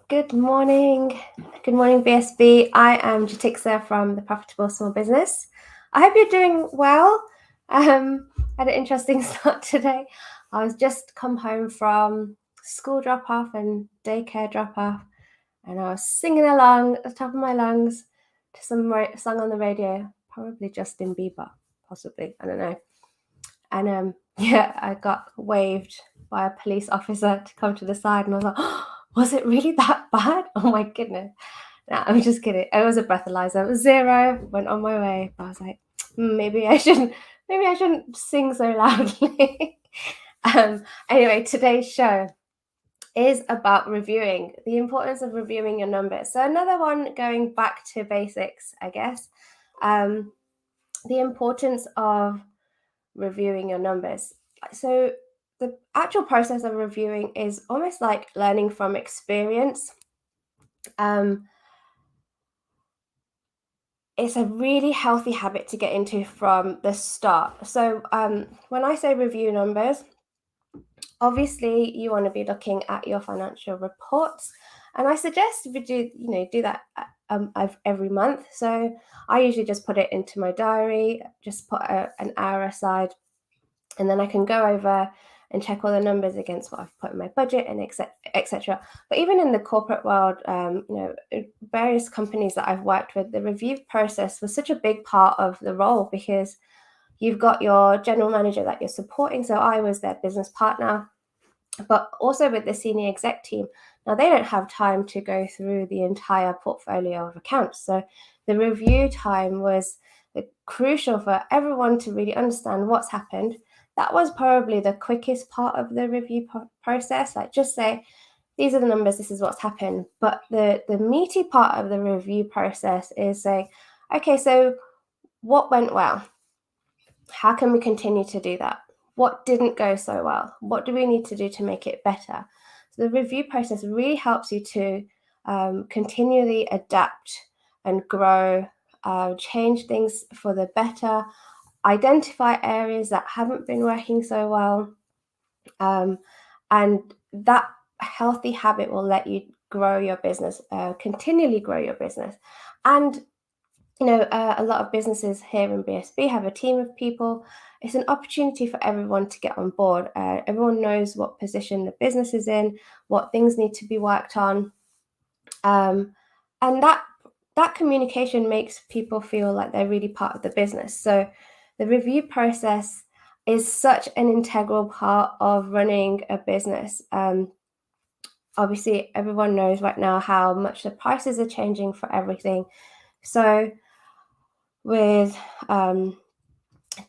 Good morning. Good morning, BSB. I am Jatixa from the Profitable Small Business. I hope you're doing well. Had an interesting start today. I was just come home from school drop-off and daycare drop-off, and I was singing along at the top of my lungs to some song on the radio, probably Justin Bieber, possibly, I don't know. And I got waved by a police officer to come to the side, and I was like, oh, was it really that bad? Oh my goodness. No, I'm just kidding. It was a breathalyzer. It was 0, went on my way. But I was like, maybe I shouldn't sing so loudly. Anyway, today's show is about reviewing, the importance of reviewing your numbers. So another one going back to basics, I guess. The importance of reviewing your numbers. So the actual process of reviewing is almost like learning from experience. It's a really healthy habit to get into from the start. So when I say review numbers, obviously you want to be looking at your financial reports, and I suggest if you do that every month. So I usually just put it into my diary, just put an hour aside, and then I can go over and check all the numbers against what I've put in my budget and etc. But even in the corporate world, various companies that I've worked with, the review process was such a big part of the role, because you've got your general manager that you're supporting. So I was their business partner, but also with the senior exec team. Now, they don't have time to go through the entire portfolio of accounts. So the review time was crucial for everyone to really understand what's happened. That was probably the quickest part of the review process. Like, just say, these are the numbers, this is what's happened. But the meaty part of the review process is saying, okay, so what went well? How can we continue to do that? What didn't go so well? What do we need to do to make it better? So the review process really helps you to continually adapt and grow, change things for the better, identify areas that haven't been working so well. And that healthy habit will let you grow your business, continually grow your business. And a lot of businesses here in BSB have a team of people. It's an opportunity for everyone to get on board. Everyone knows what position the business is in, what things need to be worked on. And that communication makes people feel like they're really part of the business. So the review process is such an integral part of running a business. Obviously, everyone knows right now how much the prices are changing for everything. So with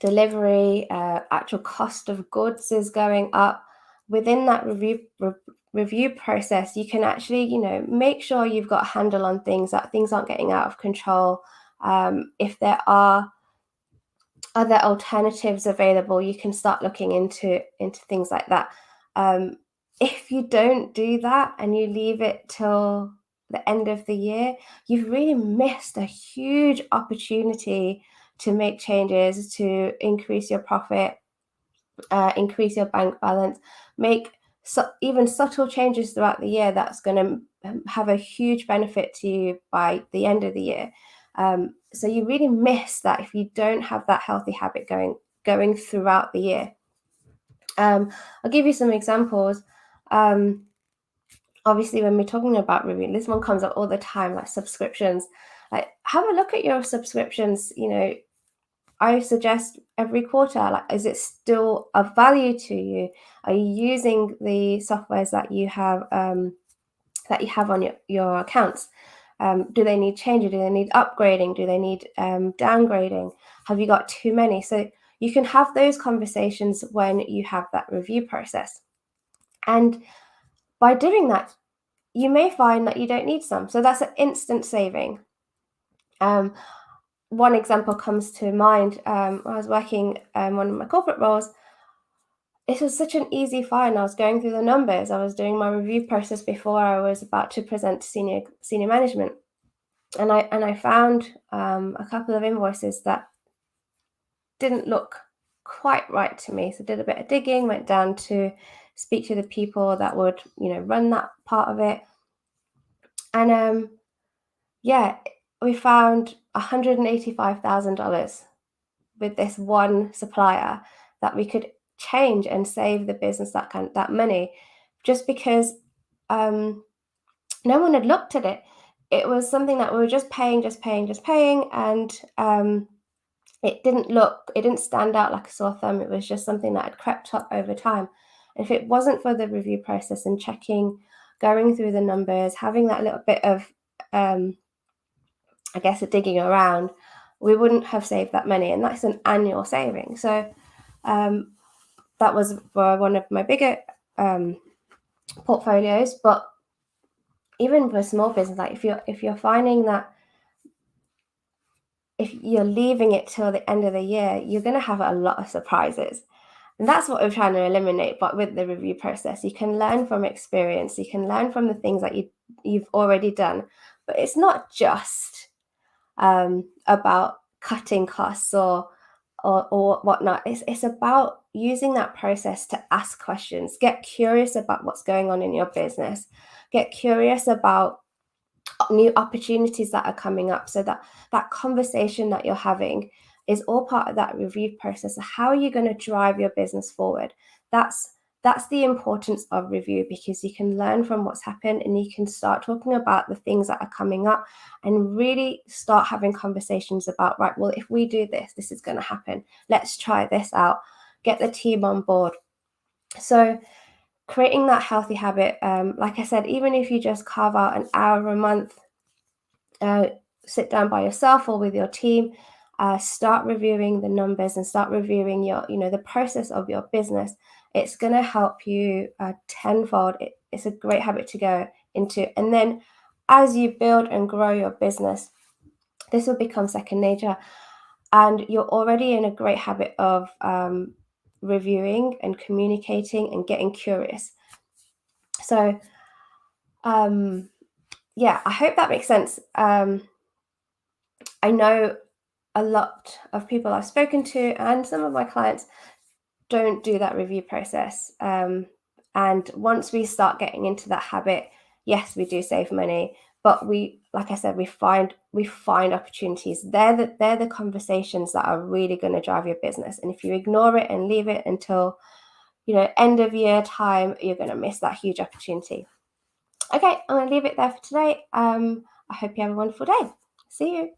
delivery, actual cost of goods is going up. Within that review process, you can actually, make sure you've got a handle on things, that things aren't getting out of control. If there are other alternatives available, you can start looking into things like that. If you don't do that and you leave it till the end of the year, you've really missed a huge opportunity to make changes, to increase your profit, increase your bank balance, make even subtle changes throughout the year that's going to have a huge benefit to you by the end of the year. So you really miss that if you don't have that healthy habit going throughout the year. I'll give you some examples. Obviously, when we're talking about reviewing, this one comes up all the time, like subscriptions. Like, have a look at your subscriptions. I suggest every quarter, like, is it still of value to you? Are you using the softwares that you have on your accounts? Do they need changing? Do they need upgrading? Do they need downgrading? Have you got too many? So you can have those conversations when you have that review process. And by doing that, you may find that you don't need some. So that's an instant saving. One example comes to mind. I was working one of my corporate roles. It was such an easy find. I was going through the numbers. I was doing my review process before I was about to present to senior management, and I found a couple of invoices that didn't look quite right to me. So I did a bit of digging, went down to speak to the people that would run that part of it, And yeah, we found $185,000 with this one supplier that we could change and save the business that money, just because no one had looked at it. It was something that we were just paying, and it didn't stand out like a sore thumb. It was just something that had crept up over time. And if it wasn't for the review process and checking, going through the numbers, having that little bit of, I guess, digging around, we wouldn't have saved that money. And that's an annual saving. So that was for one of my bigger portfolios. But even for small business, like if you're finding that if you're leaving it till the end of the year, you're going to have a lot of surprises. And that's what we're trying to eliminate. But with the review process, you can learn from experience. You can learn from the things that you've already done. But it's not just about cutting costs or whatnot. It's about using that process to ask questions, get curious about what's going on in your business, get curious about new opportunities that are coming up, so that conversation that you're having is all part of that review process. How are you going to drive your business forward? That's the importance of review, because you can learn from what's happened and you can start talking about the things that are coming up and really start having conversations about, right, well, if we do this, this is going to happen. Let's try this out. Get the team on board. So creating that healthy habit, like I said, even if you just carve out an hour a month, sit down by yourself or with your team, start reviewing the numbers and start reviewing the process of your business. It's going to help you tenfold. It's a great habit to go into. And then as you build and grow your business, this will become second nature. And you're already in a great habit of reviewing and communicating and getting curious. So, yeah, I hope that makes sense. I know a lot of people I've spoken to and some of my clients don't do that review process. And once we start getting into that habit, yes, we do save money, but like I said, we find opportunities. They're the conversations that are really going to drive your business. And if you ignore it and leave it until end of year time, you're going to miss that huge opportunity. Okay, I'm going to leave it there for today. I hope you have a wonderful day. See you.